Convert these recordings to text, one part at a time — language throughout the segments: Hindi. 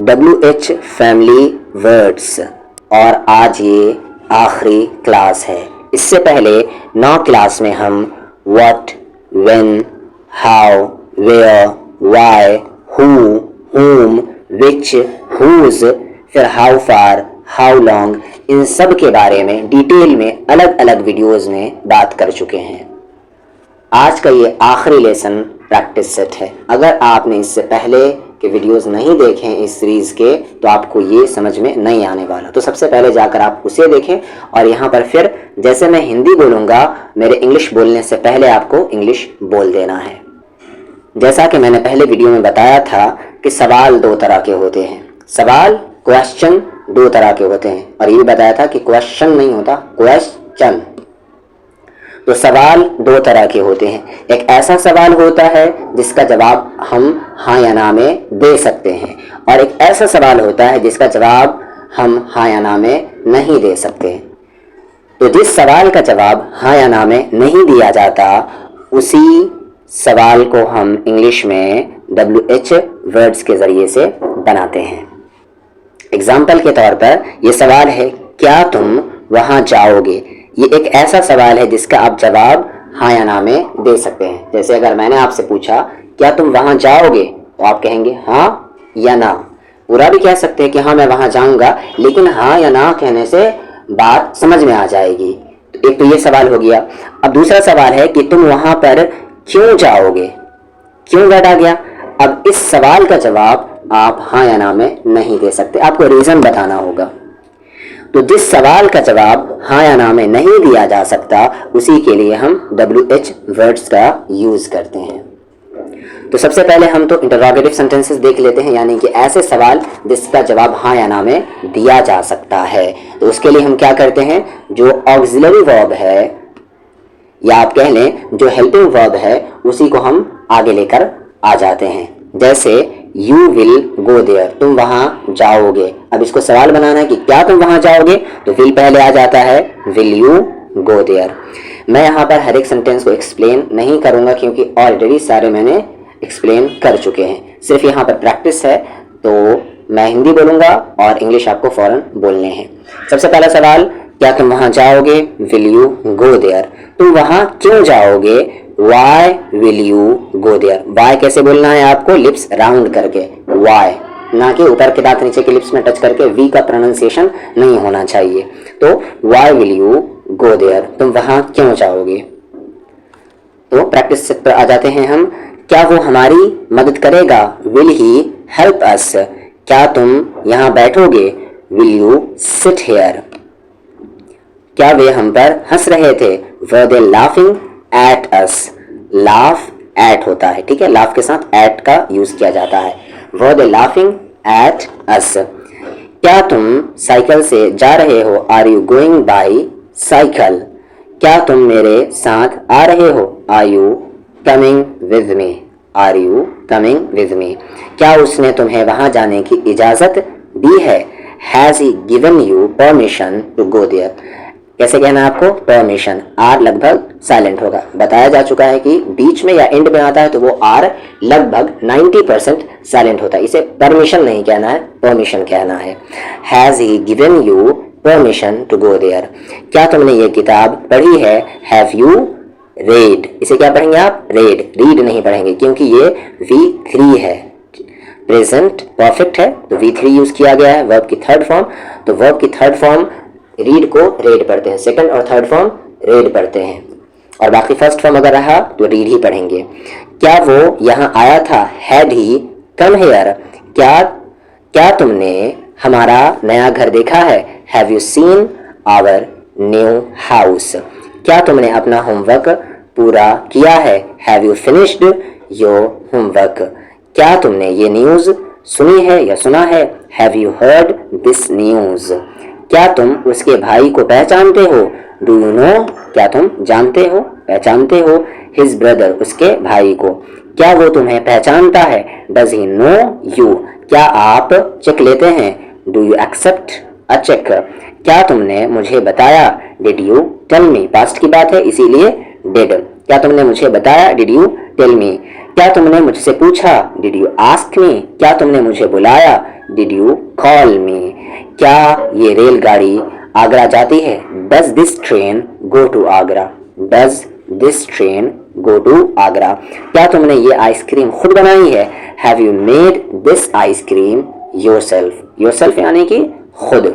WH फैमिली वर्ड्स और आज ये आखिरी क्लास है। इससे पहले 9 क्लास में हम what, when, how, where, why, who, whom, which, whose, फिर हाउ फार, हाउ लॉन्ग, इन सब के बारे में डिटेल में अलग अलग वीडियोस में बात कर चुके हैं। आज का ये आखिरी लेसन प्रैक्टिस सेट है। अगर आपने इससे पहले के वीडियोस नहीं देखे हैं इस सीरीज़ के तो आपको ये समझ में नहीं आने वाला। तो सबसे पहले जाकर आप उसे देखें और यहाँ पर फिर जैसे मैं हिंदी बोलूँगा मेरे इंग्लिश बोलने से पहले आपको इंग्लिश बोल देना है। जैसा कि मैंने पहले वीडियो में बताया था कि सवाल 2 तरह के होते हैं। सवाल क्वेश्चन 2 तरह के होते हैं और ये भी बताया था कि क्वेश्चन नहीं होता क्वेश्चन। तो सवाल 2 तरह के होते हैं। एक ऐसा सवाल होता है जिसका जवाब हम हाँ या ना में दे सकते हैं और एक ऐसा सवाल होता है जिसका जवाब हम हाँ या ना में नहीं दे सकते। तो जिस सवाल का जवाब हाँ या ना में नहीं दिया जाता उसी सवाल को हम इंग्लिश में WH वर्ड्स के ज़रिए से बनाते हैं। एग्जाम्पल के तौर पर यह सवाल है, क्या तुम वहाँ जाओगे? ये एक ऐसा सवाल है जिसका आप जवाब हाँ या ना में दे सकते हैं। जैसे अगर मैंने आपसे पूछा क्या तुम वहाँ जाओगे तो आप कहेंगे हाँ या ना। पूरा भी कह सकते हैं कि हाँ मैं वहाँ जाऊँगा, लेकिन हाँ या ना कहने से बात समझ में आ जाएगी। तो एक तो ये सवाल हो गया। अब दूसरा सवाल है कि तुम वहाँ पर क्यों जाओगे? क्यों वर्ड आ गया। अब इस सवाल का जवाब आप हाँ या ना में नहीं दे सकते, आपको रीज़न बताना होगा। तो जिस सवाल का जवाब हाँ या ना में नहीं दिया जा सकता उसी के लिए हम WH वर्ड्स का यूज़ करते हैं। तो सबसे पहले हम तो इंटरोगेटिव सेंटेंसेस देख लेते हैं, यानी कि ऐसे सवाल जिसका जवाब हाँ या ना में दिया जा सकता है। तो उसके लिए हम क्या करते हैं, जो ऑक्सिलरी वर्ब है या आप कह लें जो हेल्पिंग वर्ब है उसी को हम आगे लेकर आ जाते हैं। जैसे यू विल गो देयर, तुम वहाँ जाओगे। अब इसको सवाल बनाना है कि क्या तुम वहाँ जाओगे, तो विल पहले आ जाता है, विल यू गो देयर। मैं यहाँ पर हर एक सेंटेंस को एक्सप्लेन नहीं करूँगा क्योंकि ऑलरेडी सारे मैंने एक्सप्लेन कर चुके हैं। सिर्फ यहाँ पर प्रैक्टिस है, तो मैं हिंदी बोलूँगा और इंग्लिश आपको फ़ौरन बोलने हैं। सबसे पहला सवाल, क्या तुम वहाँ जाओगे? Will you go there. तुम वहाँ क्यों जाओगे? Why will you go there. Why कैसे बोलना है आपको? लिप्स राउंड करके, वाई, ना कि ऊपर के दांत नीचे के लिप्स में टच करके। वी का प्रोनाउंसिएशन नहीं होना चाहिए। तो why will you go there, तुम वहाँ क्यों जाओगे? तो प्रैक्टिस सेट पर आ जाते हैं हम। क्या वो हमारी मदद करेगा? Will he help us. क्या तुम यहाँ बैठोगे? Will you sit here. क्या वे हम पर हंस रहे थे? Were they laughing at us. Laugh at होता है, ठीक है, लाफ के साथ एट का यूज किया जाता है। Were they laughing at us. क्या तुम साइकिल से जा रहे हो? Are you going by cycle. क्या तुम मेरे साथ आ रहे हो? Are you coming with me. Are you coming with me. क्या उसने तुम्हें वहां जाने की इजाजत दी है? Has he given you permission to go there. कैसे कहना है आपको? परमिशन। आर लगभग साइलेंट होगा। बताया जा चुका है कि बीच में या एंड में आता है तो वो आर लगभग 90% साइलेंट होता है। इसे परमिशन नहीं कहना है, परमिशन कहना है। Has he given you permission to go there. क्या तुमने ये किताब पढ़ी है? Have you read. इसे क्या पढ़ेंगे आप? रेड। रीड नहीं पढ़ेंगे क्योंकि ये V3 है, प्रेजेंट परफेक्ट है, तो V3 यूज किया गया है वर्ब की थर्ड फॉर्म। तो वर्ब की थर्ड फॉर्म रीड को रेड पढ़ते हैं, सेकंड और थर्ड फॉर्म रेड पढ़ते हैं, और बाकी फर्स्ट फॉर्म अगर रहा तो रीड ही पढ़ेंगे। क्या वो यहाँ आया था? Had he come here. क्या तुमने हमारा नया घर देखा है? Have you seen our new house. क्या तुमने अपना होमवर्क पूरा किया है? Have you finished your homework. क्या तुमने ये न्यूज़ सुनी है या सुना है? Have you heard this news. क्या तुम उसके भाई को पहचानते हो? Do you know. क्या तुम जानते हो, पहचानते हो? हिज ब्रदर, उसके भाई को। क्या वो तुम्हें पहचानता है? Does he know you. क्या आप चेक लेते हैं? Do you accept a check. क्या तुमने मुझे बताया? Did you tell me. Past की बात है इसीलिए डिड। क्या तुमने मुझे बताया? Did you tell me? क्या तुमने मुझसे पूछा? Did you ask me? क्या तुमने मुझे बुलाया? Did you call me? क्या ये रेलगाड़ी आगरा जाती है? Does this train go to Agra? Does this train go to Agra? क्या तुमने ये आइसक्रीम खुद बनाई है? Have you made this ice cream yourself? Yourself यानी कि खुद।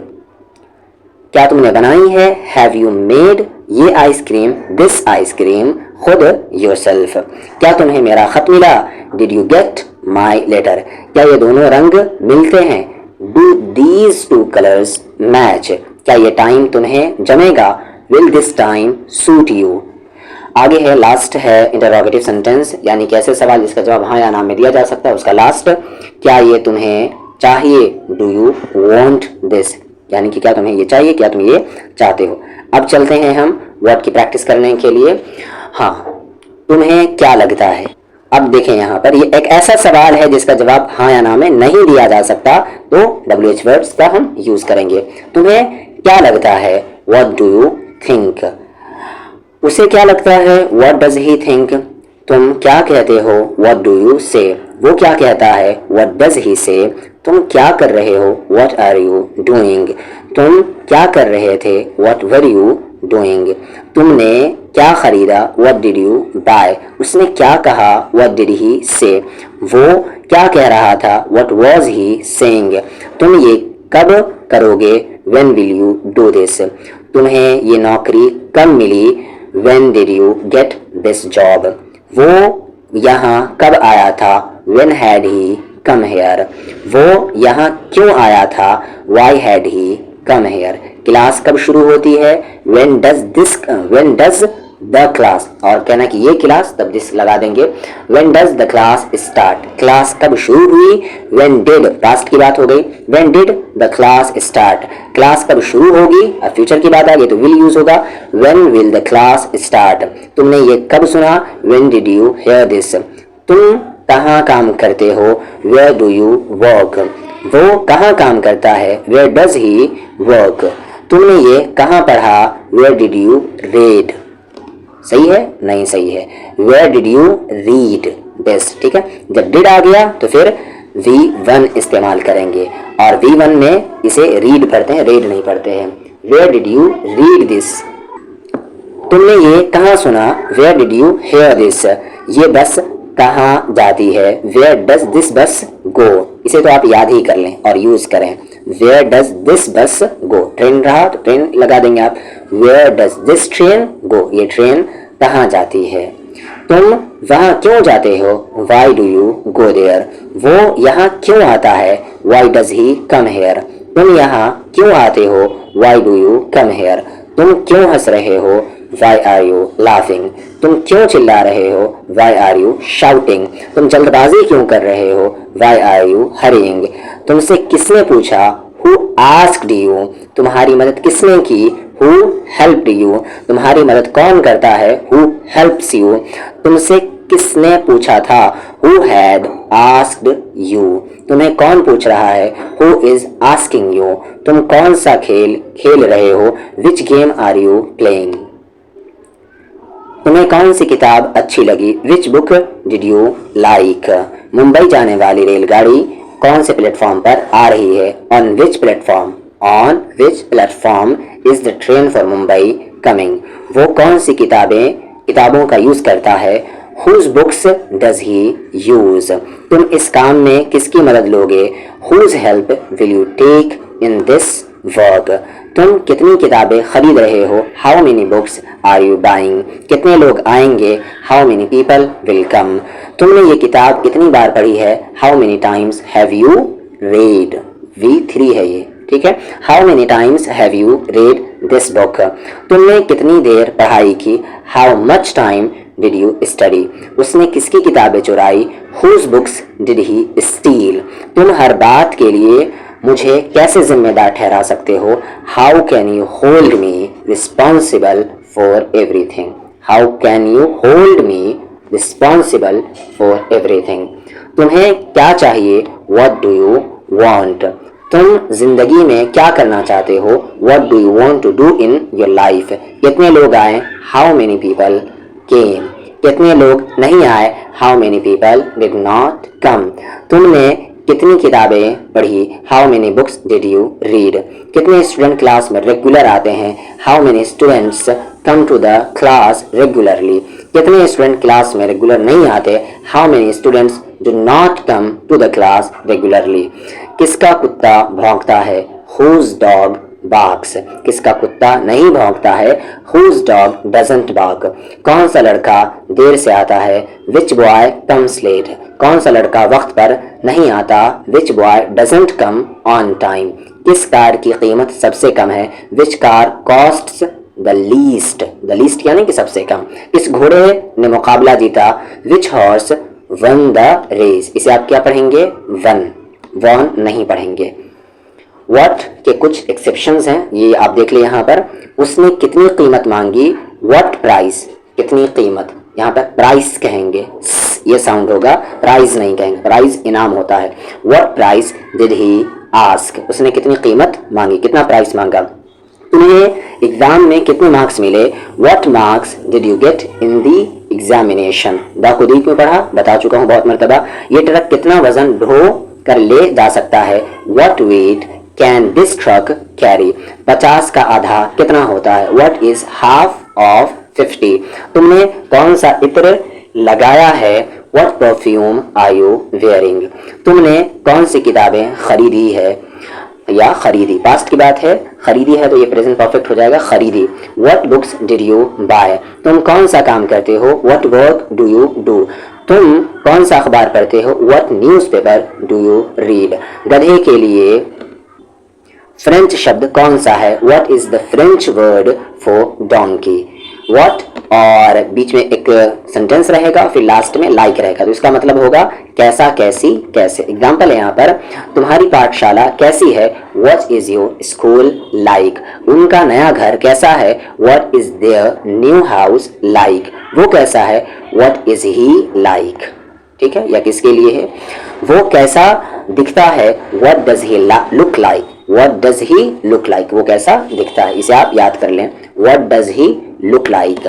क्या तुमने बनाई है? हैव यू मेड ये आइसक्रीम, दिस आइसक्रीम, खुद योरसेल्फ? क्या तुम्हें मेरा खत मिला? Did you get my letter? क्या ये दोनों रंग मिलते हैं? Do these two colours match? क्या ये टाइम तुम्हें जमेगा? Will this time suit you? आगे है, लास्ट है इंटरोगेटिव सेंटेंस, यानी कि ऐसे सवाल जिसका जवाब हाँ या ना में दिया जा सकता है। उसका लास्ट, क्या ये तुम्हें चाहिए? Do you want this? यानी कि क्या तुम्हें ये चाहिए, क्या तुम ये चाहते हो? अब चलते हैं हम वर्ड की प्रैक्टिस करने के लिए। हाँ, तुम्हें क्या लगता है? अब देखें यहाँ पर ये एक ऐसा सवाल है जिसका जवाब हाँ या ना में नहीं दिया जा सकता, तो WH वर्ड्स का हम यूज करेंगे। तुम्हें क्या लगता है? What do you think? उसे क्या लगता है? What does he think? तुम क्या कहते हो? व्हाट डू यू से? वो क्या कहता है? व्हाट डज ही से? तुम क्या कर रहे हो? What are you doing? तुम क्या कर रहे थे? What were you doing? तुमने क्या खरीदा? What did you buy? उसने क्या कहा? व्हाट डिड ही से? वो क्या कह रहा था? What was he saying? तुम ये कब करोगे? When will you do this? तुम्हें ये नौकरी कब मिली? When did you get this job? वो यहाँ कब आया था? When had he come here? वो यहाँ क्यों आया था? Why had he come here? Class कब शुरू होती है? When does the class? और कहना कि ये क्लास, तब दिस लगा देंगे। When does the class start? Class कब शुरू हुई? व्हेन डिड, पास्ट की बात हो गई। When did the class start? Class कब शुरू होगी? अब फ्यूचर की बात आ गई तो विल यूज होगा। When will the class start? तुमने ये कब सुना? When did you hear this? तुम कहाँ काम करते हो? Where do you work? वो कहाँ काम करता है? Where does he work? तुमने ये कहाँ पढ़ा? Where did you read? सही है? नहीं सही है। Where did you read this? ठीक है, जब डिड आ गया तो फिर V1 इस्तेमाल करेंगे, और V1 में इसे रीड पढ़ते हैं, रेड नहीं पढ़ते हैं। Where did you read this? तुमने ये कहाँ सुना? Where did you hear this? ये बस कहाँ जाती है? वेयर डज दिस बस गो? इसे तो आप याद ही कर लें और यूज करें। वेयर डज दिस बस गो? ट्रेन रहा तो ट्रेन लगा देंगे आप। Where does this train go? ये ट्रेन कहाँ जाती है? तुम वहाँ क्यों जाते हो? Why do you go there? वो यहाँ क्यों आता है? Why does he come here? तुम यहाँ क्यों आते हो? Why do you come here? तुम क्यों हंस रहे हो? Why are you laughing? तुम क्यों चिल्ला रहे हो? Why are you shouting? तुम जल्दबाजी क्यों कर रहे हो? Why are you hurrying? तुमसे किसने पूछा? Who asked you? तुम्हारी मदद किसने की? Who helped you? तुम्हारी मदद कौन करता है? Who helps you? तुमसे किसने पूछा था? Who had asked you? तुम्हें कौन पूछ रहा है? Who is asking you? तुम कौन सा खेल खेल रहे हो? Which game are you playing? तुम्हें कौन सी किताब अच्छी लगी? Which book did you like? Mumbai जाने वाली रेलगाड़ी कौन से प्लेटफॉर्म पर आ रही है? On which platform? On which platform is the train for Mumbai coming? वो कौन सी किताबों का यूज करता है? Whose books does he use? तुम इस काम में किसकी मदद लोगे? Whose help will you take in this work? तुम कितनी किताबें खरीद रहे हो? How many books are you buying? कितने लोग आएंगे? How many people will come? तुमने ये किताब कितनी बार पढ़ी है? How many times have you read? V3 है ये, ठीक है। How many times have you read this book? तुमने कितनी देर पढ़ाई की? How much time did you study? उसने किसकी किताबें चुराई? Whose books did he steal? तुम हर बात के लिए मुझे कैसे जिम्मेदार ठहरा सकते हो? How can you hold me responsible for everything? How can you hold me responsible for everything? तुम्हें क्या चाहिए? What do you want? तुम जिंदगी में क्या करना चाहते हो? What do you want to do in your life? कितने लोग आए? How many people came? कितने लोग नहीं आए, how many people did not come. तुमने कितनी किताबें पढ़ी, how many books did you read. कितने स्टूडेंट क्लास में रेगुलर आते हैं, how many students come to the class regularly. कितने स्टूडेंट क्लास में रेगुलर नहीं आते, how many students do not come to the class regularly. किसका कुत्ता भौंकता है, whose dog barks। किसका कुत्ता नहीं भौंकता है, whose dog doesn't bark। कौन सा लड़का देर से आता है, which boy comes late। कौन सा लड़का वक्त पर नहीं आता, which boy doesn't come on time। किस कार की कीमत सबसे कम है, which car costs the least यानी कि सबसे कम। किस घोड़े ने मुकाबला जीता, which horse won the race। इसे आप क्या पढ़ेंगे, won नहीं पढ़ेंगे। What के कुछ एक्सेप्शंस हैं, ये आप देख ले यहाँ पर। उसने कितनी कीमत मांगी, what price कितनी कीमत, यहाँ पर प्राइस कहेंगे, ये साउंड होगा, प्राइस नहीं कहेंगे, प्राइस इनाम होता है। what price did he ask उसने कितनी कीमत मांगी, कितना प्राइस मांगा। तुम्हें एग्जाम में कितने मार्क्स मिले, what marks did you get in the examination। The को दी क्यों पढ़ा, बता चुका हूँ बहुत मरतबा। ये ट्रक कितना वजन ढो कर ले जा सकता है, what weight can this truck carry। 50 का आधा कितना होता है, what is half of 50। तुमने कौन सा इत्र लगाया है, what perfume are you wearing। तुमने कौन सी किताबें खरीदी है या खरीदी, पास्ट की बात है, खरीदी है तो ये प्रेजेंट परफेक्ट हो जाएगा, खरीदी। what books did you buy तुम कौन सा काम करते हो, what work do you do तुम कौन सा अखबार पढ़ते हो, what newspaper do you read। गधे के लिए फ्रेंच शब्द कौन सा है, what is the French word for donkey। what और बीच में एक सेंटेंस रहेगा, फिर लास्ट में लाइक रहेगा, तो इसका मतलब होगा कैसा, कैसी, कैसे। एग्जाम्पल है यहाँ पर, तुम्हारी पाठशाला कैसी है, what is your school like। उनका नया घर कैसा है, what is their new house like। वो कैसा है, what is he like। ठीक है, या किसके लिए है। वो कैसा दिखता है, what does he look like। what does he look like वो कैसा दिखता है, इसे आप याद कर लें, what does he look like।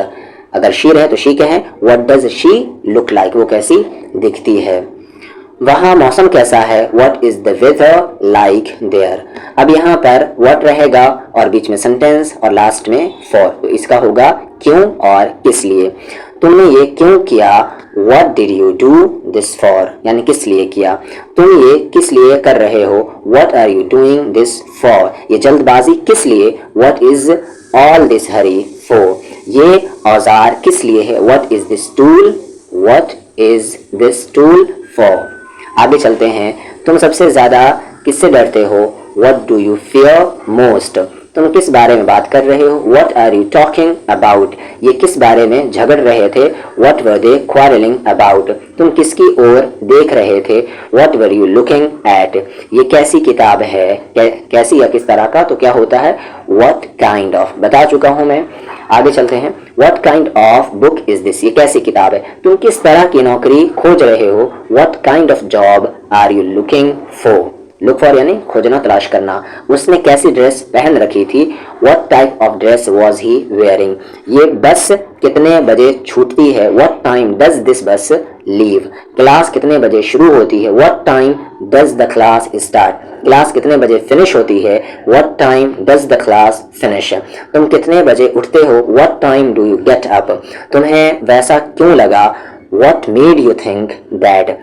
अगर शी रहे तो शी कहें, what does she look like वो कैसी दिखती है। वहाँ मौसम कैसा है, what is the weather like there। अब यहाँ पर what रहेगा और बीच में सेंटेंस और लास्ट में for, तो इसका होगा क्यों और किस लिए। तुमने ये क्यों किया, what did you do this for यानी किस लिए किया। तुम ये किस लिए कर रहे हो, what are you doing this for। ये जल्दबाजी किस लिए, what is all this hurry for। ये औजार किस लिए है, what is this tool, what is this tool for। आगे चलते हैं, तुम सबसे ज्यादा किससे डरते हो, what do you fear most तुम किस बारे में बात कर रहे हो, what are you talking about ये किस बारे में झगड़ रहे थे, what were they quarreling about तुम किसकी ओर देख रहे थे, what were you looking at ये कैसी किताब है, कैसी या किस तरह का, तो क्या होता है what kind of बता चुका हूं मैं। आगे चलते हैं, what kind of book is this ये कैसी किताब है, तुम किस तरह की नौकरी खोज रहे हो, what kind of job are you looking for look for यानी खोजना, तलाश करना। उसने कैसी ड्रेस पहन रखी थी, what type of dress was he wearing ये बस कितने बजे छूटती है, what time does this bus leave class कितने बजे शुरू होती है, what time does the class start class कितने बजे फिनिश होती है, what time does the class finish तुम कितने बजे उठते हो, what time do you get up तुम्हें वैसा क्यों लगा, what made you think that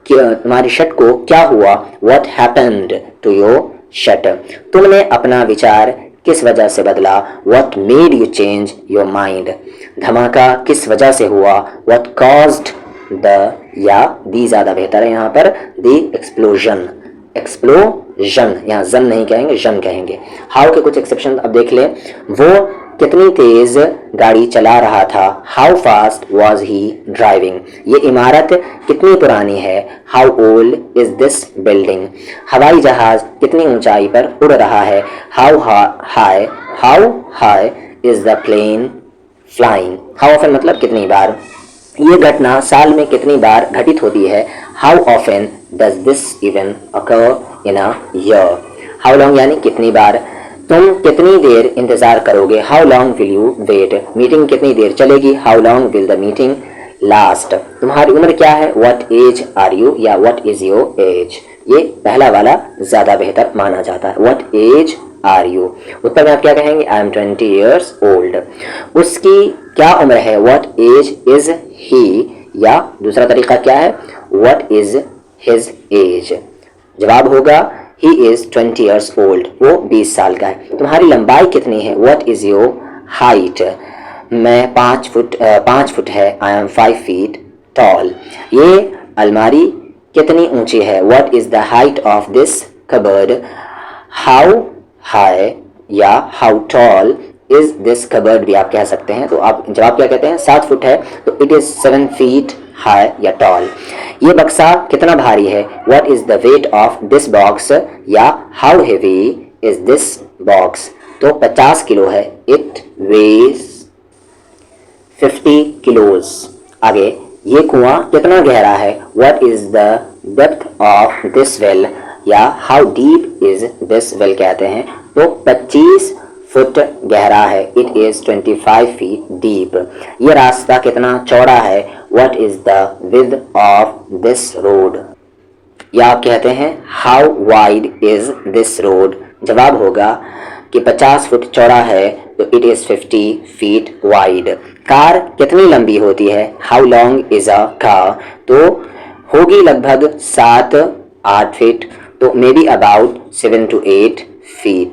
तुम्हारी शर्ट को क्या हुआ, what happened to your shirt तुमने अपना विचार किस वजह से बदला, what made you change your mind धमाका किस वजह से हुआ, what caused the या the ज़्यादा बेहतर है यहाँ पर, the explosion यहाँ जन नहीं कहेंगे, जन कहेंगे। हाउ के कुछ एक्सेप्शन अब देख ले, वो कितनी तेज गाड़ी चला रहा था, how fast was he driving ये इमारत कितनी पुरानी है, how old is this building हवाई जहाज कितनी ऊंचाई पर उड़ रहा है, how high is the plane flying how often मतलब कितनी बार, ये घटना साल में कितनी बार घटित होती है, how often does this even occur in a year, how long यानी कितनी बार, तुम कितनी देर इंतजार करोगे? How long will you wait? Meeting कितनी देर चलेगी? How long will the meeting last? तुम्हारी उम्र क्या है? व्हाट एज आर यू या व्हाट इज योर एज? ये पहला वाला ज्यादा बेहतर माना जाता है, व्हाट एज आर यू। उत्तर में आप क्या कहेंगे? I M 20 years old। उसकी क्या उम्र है? What age is he? या दूसरा तरीका क्या है? What is his age? जवाब होगा ही इज 20 years old, वो 20 साल का है। तुम्हारी लंबाई कितनी है? What is your height? मैं 5 फुट है, आई एम 5 feet tall। ये अलमारी कितनी ऊंची है? What is the height of this cupboard? How high या how tall is this cupboard भी आप कह सकते हैं। तो आप जवाब क्या कहते हैं? 7 फुट है, तो इट इज 7 feet हाई या टॉल। ये बक्सा कितना भारी है? What is the weight of this box या how heavy is this box? तो 50 किलो है, इट वेज 50 kilos। आगे, ये कुआं कितना गहरा है? What is the depth of this well या how deep is this well कहते हैं। तो 25 फुट गहरा है, इट इज 25 feet डीप। ये रास्ता कितना चौड़ा है? What is the width of this road? या आप कहते हैं how wide is this road? जवाब होगा कि 50 फुट चौड़ा है, तो it is 50 feet wide. Car कितनी लंबी होती है? How long is a car? तो होगी लगभग 7-8 फीट, तो may be about 7 to 8 feet।